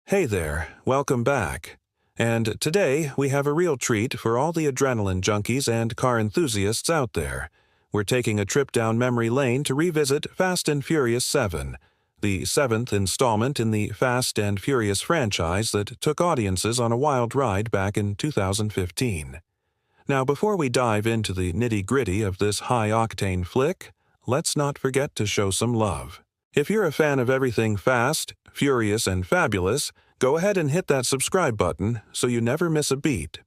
Hey there, welcome back. And today we have a real treat for all the adrenaline junkies and car enthusiasts out there. We're taking a trip down memory lane to revisit Fast and Furious 7, the seventh installment in the Fast and Furious franchise that took audiences on a wild ride back in 2015. Now, before we dive into the nitty-gritty of this high-octane flick, let's not forget to show some love. If you're a fan of everything fast, furious, and fabulous, go ahead and hit that subscribe button so you never miss a beat.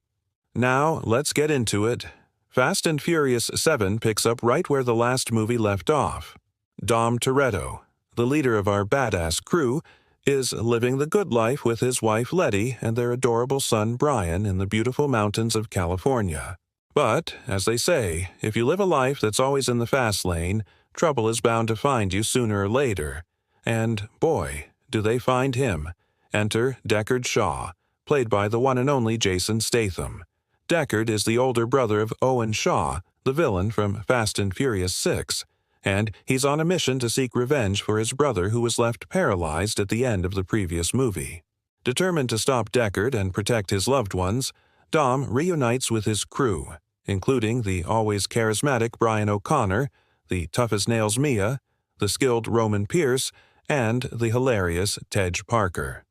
Now, let's get into it. Fast and Furious 7 picks up right where the last movie left off. Dom Toretto, the leader of our badass crew, is living the good life with his wife Letty and their adorable son Brian in the beautiful mountains of California. But, as they say, if you live a life that's always in the fast lane, trouble is bound to find you sooner or later. And, boy, do they find him. Enter Deckard Shaw, played by the one and only Jason Statham. Deckard is the older brother of Owen Shaw, the villain from Fast and Furious 6, and he's on a mission to seek revenge for his brother who was left paralyzed at the end of the previous movie. Determined to stop Deckard and protect his loved ones, Dom reunites with his crew, including the always charismatic Brian O'Connor, the tough-as-nails Mia, the skilled Roman Pierce, and the hilarious Tej Parker.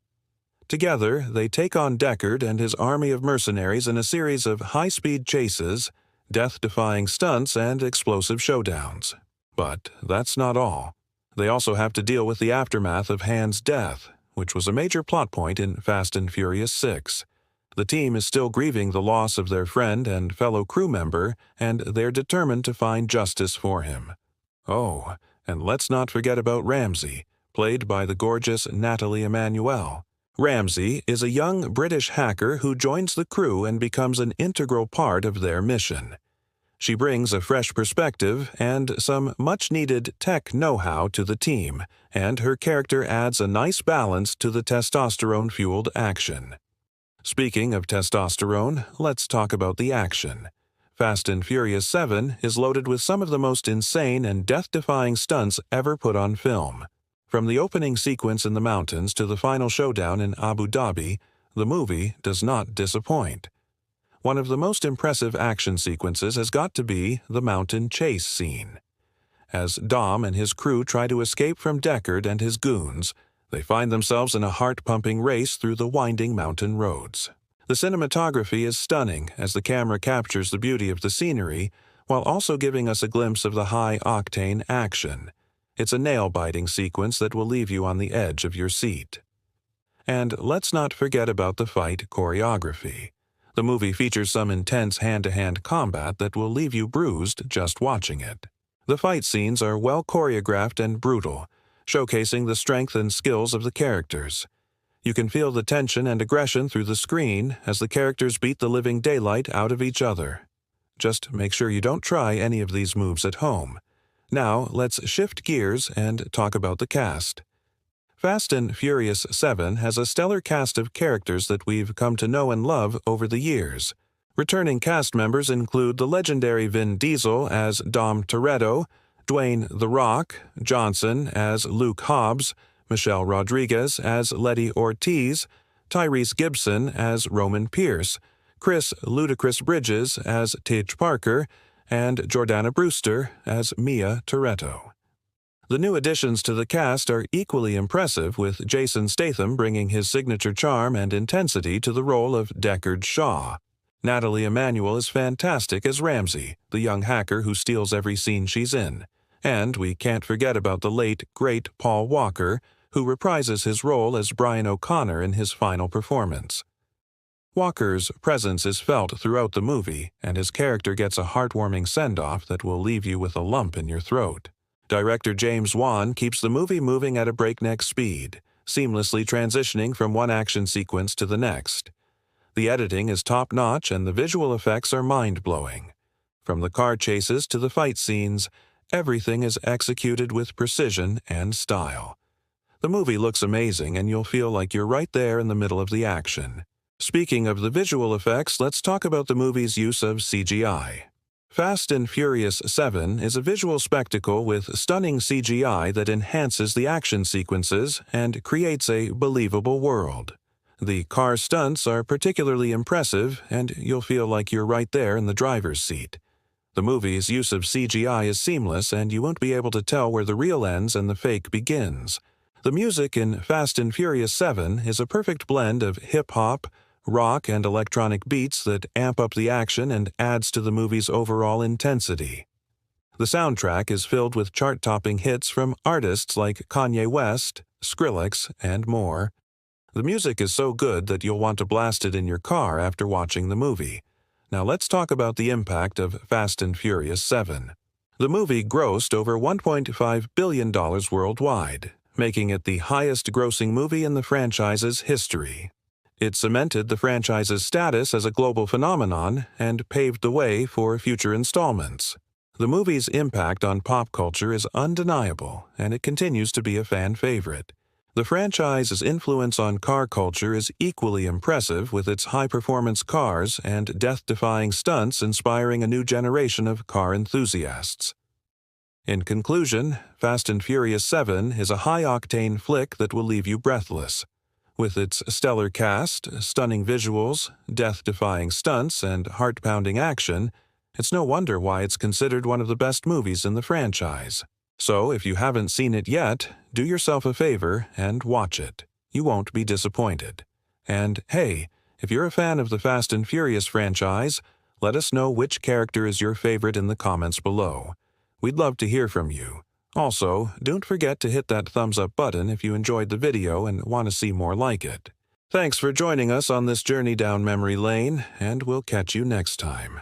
Together, they take on Deckard and his army of mercenaries in a series of high-speed chases, death-defying stunts, and explosive showdowns. But that's not all. They also have to deal with the aftermath of Han's death, which was a major plot point in Fast and Furious 6. The team is still grieving the loss of their friend and fellow crew member, and they're determined to find justice for him. Oh, and let's not forget about Ramsey, played by the gorgeous Nathalie Emmanuel. Ramsey is a young British hacker who joins the crew and becomes an integral part of their mission. She brings a fresh perspective and some much-needed tech know-how to the team, and her character adds a nice balance to the testosterone-fueled action. Speaking of testosterone, let's talk about the action. Fast and Furious 7 is loaded with some of the most insane and death-defying stunts ever put on film. From the opening sequence in the mountains to the final showdown in Abu Dhabi, the movie does not disappoint. One of the most impressive action sequences has got to be the mountain chase scene. As Dom and his crew try to escape from Deckard and his goons, they find themselves in a heart-pumping race through the winding mountain roads. The cinematography is stunning as the camera captures the beauty of the scenery while also giving us a glimpse of the high-octane action. It's a nail-biting sequence that will leave you on the edge of your seat. And let's not forget about the fight choreography. The movie features some intense hand-to-hand combat that will leave you bruised just watching it. The fight scenes are well choreographed and brutal, showcasing the strength and skills of the characters. You can feel the tension and aggression through the screen as the characters beat the living daylight out of each other. Just make sure you don't try any of these moves at home. Now, let's shift gears and talk about the cast. Fast and Furious 7 has a stellar cast of characters that we've come to know and love over the years. Returning cast members include the legendary Vin Diesel as Dom Toretto, Dwayne "The Rock" Johnson as Luke Hobbs, Michelle Rodriguez as Letty Ortiz, Tyrese Gibson as Roman Pierce, Chris "Ludacris" Bridges as Tej Parker, and Jordana Brewster as Mia Toretto. The new additions to the cast are equally impressive, with Jason Statham bringing his signature charm and intensity to the role of Deckard Shaw. Nathalie Emmanuel is fantastic as Ramsey, the young hacker who steals every scene she's in. And we can't forget about the late, great Paul Walker, who reprises his role as Brian O'Connor in his final performance. Walker's presence is felt throughout the movie, and his character gets a heartwarming send-off that will leave you with a lump in your throat. Director James Wan keeps the movie moving at a breakneck speed, seamlessly transitioning from one action sequence to the next. The editing is top-notch and the visual effects are mind-blowing. From the car chases to the fight scenes, everything is executed with precision and style. The movie looks amazing and you'll feel like you're right there in the middle of the action. Speaking of the visual effects, let's talk about the movie's use of CGI. Fast and Furious 7 is a visual spectacle with stunning CGI that enhances the action sequences and creates a believable world. The car stunts are particularly impressive, and you'll feel like you're right there in the driver's seat. The movie's use of CGI is seamless, and you won't be able to tell where the real ends and the fake begins. The music in Fast and Furious 7 is a perfect blend of hip-hop, rock, and electronic beats that amp up the action and adds to the movie's overall intensity. The soundtrack is filled with chart-topping hits from artists like Kanye West, Skrillex, and more. The music is so good that you'll want to blast it in your car after watching the movie. Now let's talk about the impact of Fast and Furious 7. The movie grossed over $1.5 billion worldwide, making it the highest-grossing movie in the franchise's history. It cemented the franchise's status as a global phenomenon and paved the way for future installments. The movie's impact on pop culture is undeniable, and it continues to be a fan favorite. The franchise's influence on car culture is equally impressive, with its high-performance cars and death-defying stunts inspiring a new generation of car enthusiasts. In conclusion, Fast and Furious 7 is a high-octane flick that will leave you breathless. With its stellar cast, stunning visuals, death-defying stunts, and heart-pounding action, it's no wonder why it's considered one of the best movies in the franchise. So, if you haven't seen it yet, do yourself a favor and watch it. You won't be disappointed. And hey, if you're a fan of the Fast and Furious franchise, let us know which character is your favorite in the comments below. We'd love to hear from you. Also, don't forget to hit that thumbs up button if you enjoyed the video and want to see more like it. Thanks for joining us on this journey down memory lane, and we'll catch you next time.